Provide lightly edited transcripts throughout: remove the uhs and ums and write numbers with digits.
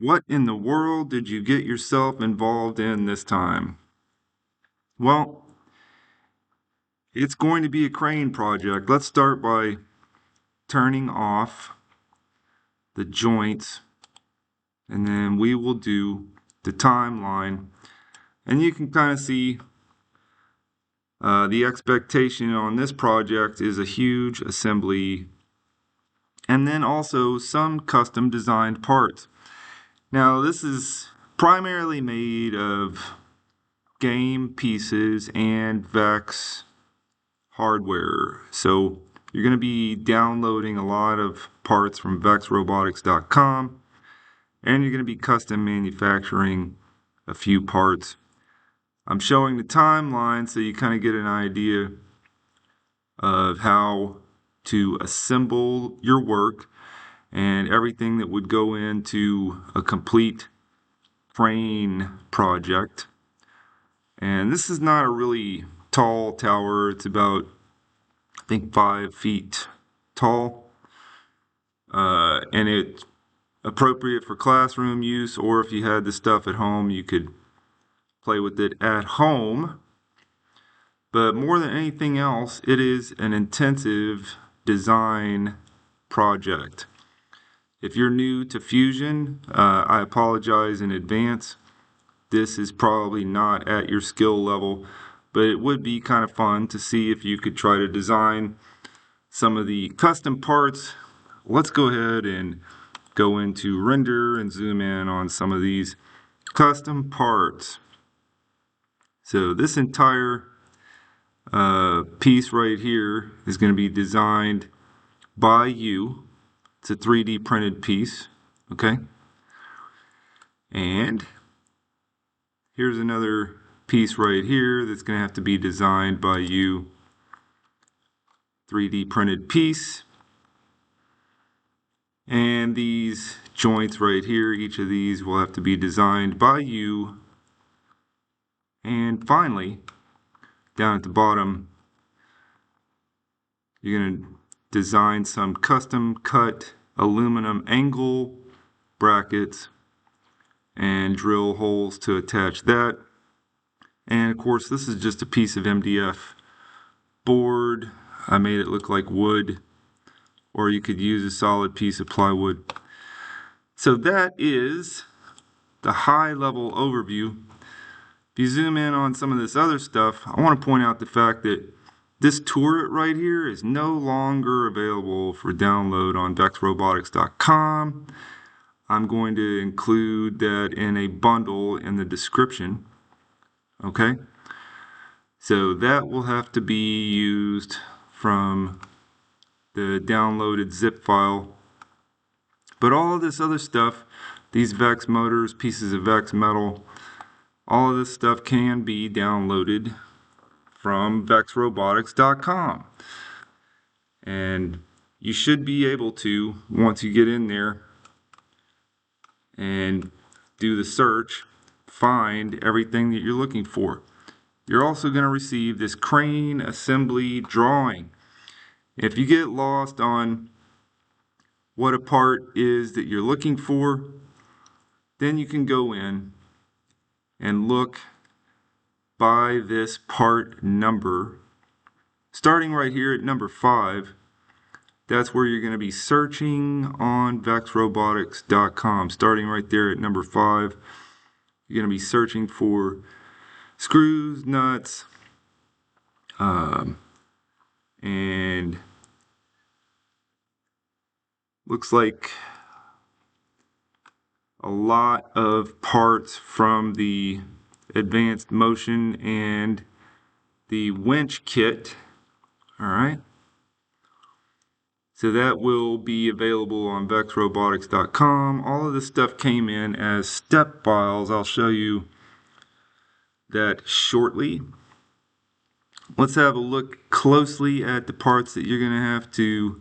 What in the world did you get yourself involved in this time? Well, it's going to be a crane project. Let's start by turning off the joints, and then we will do the timeline. And you can kind of see the expectation on this project is a huge assembly and then also some custom designed parts. Now, this is primarily made of game pieces and VEX hardware. So you're going to be downloading a lot of parts from vexrobotics.com, and you're going to be custom manufacturing a few parts. I'm showing the timeline so you kind of get an idea of how to assemble your work and everything that would go into a complete crane project. And this is not a really tall tower. It's about, I think, 5 feet tall. And it's appropriate for classroom use, or if you had the stuff at home, you could play with it at home. But more than anything else, it is an intensive design project. If you're new to Fusion, I apologize in advance. This is probably not at your skill level, but it would be kind of fun to see if you could try to design some of the custom parts. Let's go ahead and go into render and zoom in on some of these custom parts. So this entire piece right here is going to be designed by you. It's a 3D printed piece, okay? And here's another piece right here that's going to have to be designed by you. 3D printed piece. And these joints right here, each of these will have to be designed by you. And finally, down at the bottom, you're going to design some custom cut aluminum angle brackets and drill holes to attach that. And of course, this is just a piece of MDF board. I made it look like wood, or you could use a solid piece of plywood. So that is the high level overview. If you zoom in on some of this other stuff, I want to point out the fact that this turret right here is no longer available for download on vexrobotics.com. I'm going to include that in a bundle in the description. Okay? So that will have to be used from the downloaded zip file. But all of this other stuff, these VEX motors, pieces of VEX metal, all of this stuff can be downloaded from vexrobotics.com. And you should be able to, once you get in there and do the search, find everything that you're looking for. You're also going to receive this crane assembly drawing. If you get lost on what a part is that you're looking for, then you can go in and look by this part number. Starting right here at number 5, that's where you're going to be searching on vexrobotics.com. Starting right there at number 5, you're going to be searching for screws, nuts, and looks like a lot of parts from the advanced motion and the winch kit. All right. So that will be available on vexrobotics.com. All of this stuff came in as step files. I'll show you that shortly. Let's have a look closely at the parts that you're going to have to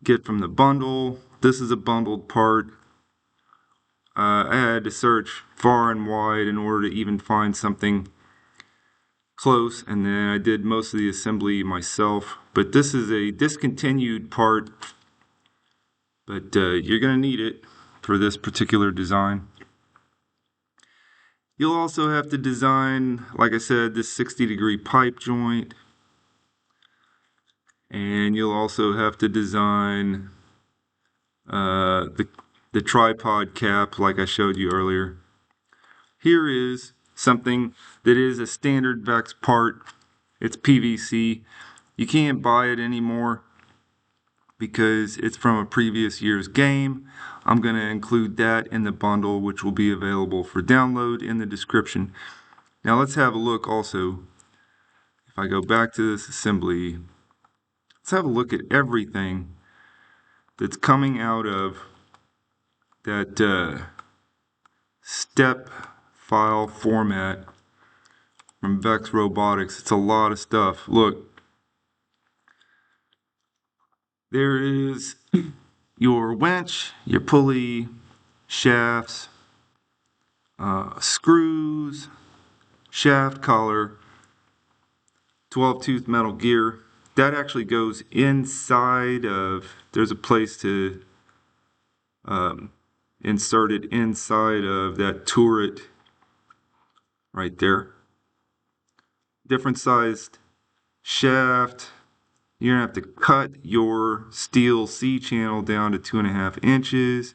get from the bundle. This is a bundled part. I had to search far and wide in order to even find something close, and then I did most of the assembly myself. But this is a discontinued part, but you're going to need it. for this particular design. You'll also have to design, like I said, this 60-degree pipe joint. And you'll also have to design the tripod cap like I showed you earlier. Here is something that is a standard VEX part. It's PVC. You can't buy it anymore because it's from a previous year's game. I'm going to include that in the bundle, which will be available for download in the description. Now let's have a look also. If I go back to this assembly, let's have a look at everything that's coming out of that step file format from VEX Robotics. It's a lot of stuff. Look, there is your winch, your pulley, shafts, screws, shaft collar, 12-tooth metal gear. That actually goes inside of, there's a place to insert it inside of that turret right there. Different sized shaft. You're gonna have to cut your steel C-channel down to 2.5 inches.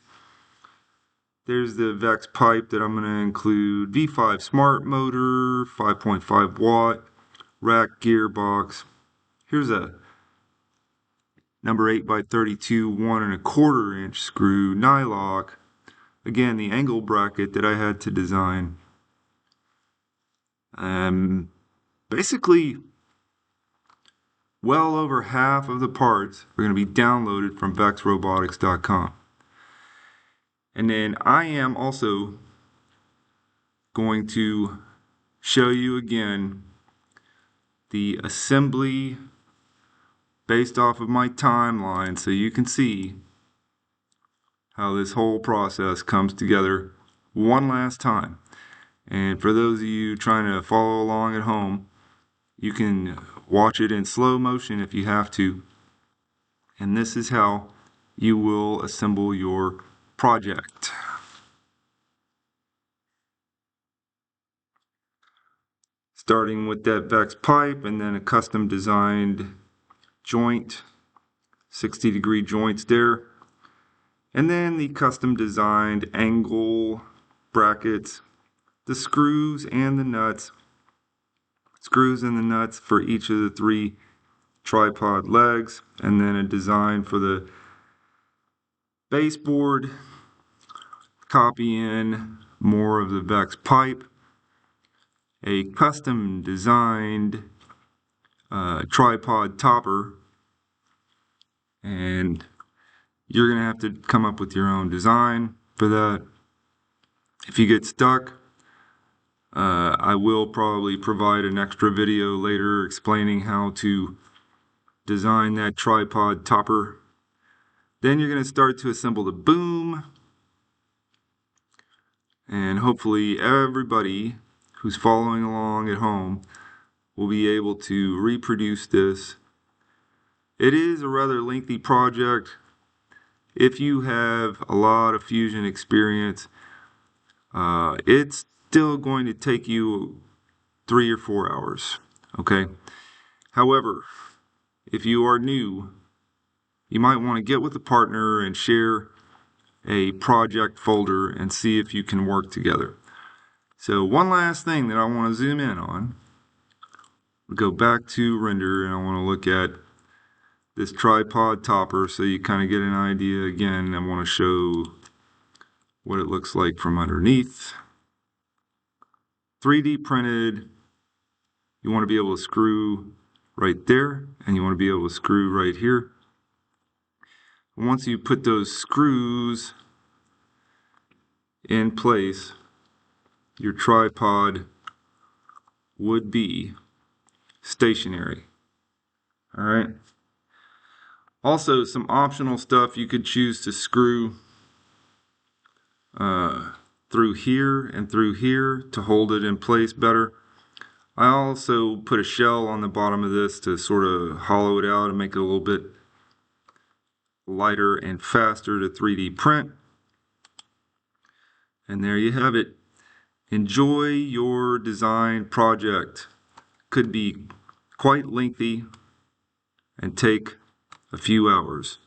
There's the VEX pipe that I'm gonna include. V5 smart motor, 5.5 watt, rack gearbox. Here's a number 8x32 1.25 inch screw, nylock. Again, the angle bracket that I had to design. Basically, well over half of the parts are going to be downloaded from VEXRobotics.com. And then I am also going to show you again the assembly based off of my timeline so you can see how this whole process comes together one last time. And for those of you trying to follow along at home, you can watch it in slow motion if you have to. And this is how you will assemble your project. Starting with that VEX pipe and then a custom designed joint, 60-degree joints there. And then the custom designed angle brackets, the screws and the nuts. Screws and the nuts for each of the 3 tripod legs, and then a design for the baseboard. Copy in more of the VEX pipe, a custom designed tripod topper, and you're gonna have to come up with your own design for that. If you get stuck, I will probably provide an extra video later explaining how to design that tripod topper. Then you're going to start to assemble the boom. And hopefully everybody who's following along at home will be able to reproduce this. It is a rather lengthy project. If you have a lot of fusion experience, it's still going to take you 3 or 4 hours, okay? However, if you are new, you might want to get with a partner and share a project folder and see if you can work together. So one last thing that I want to zoom in on, we'll go back to render, and I want to look at this tripod topper so you kind of get an idea. Again, I want to show what it looks like from underneath. 3D printed. You want to be able to screw right there, and you want to be able to screw right here. Once you put those screws in place, your tripod would be stationary. All right. Also, some optional stuff you could choose to screw through here and through here to hold it in place better. I also put a shell on the bottom of this to sort of hollow it out and make it a little bit lighter and faster to 3D print. And there you have it. Enjoy your design project. Could be quite lengthy and take a few hours.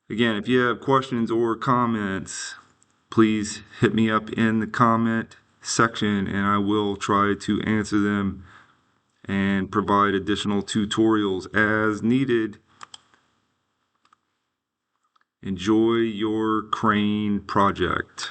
Again, if you have questions or comments, please hit me up in the comment section and I will try to answer them and provide additional tutorials as needed. Enjoy your crane project.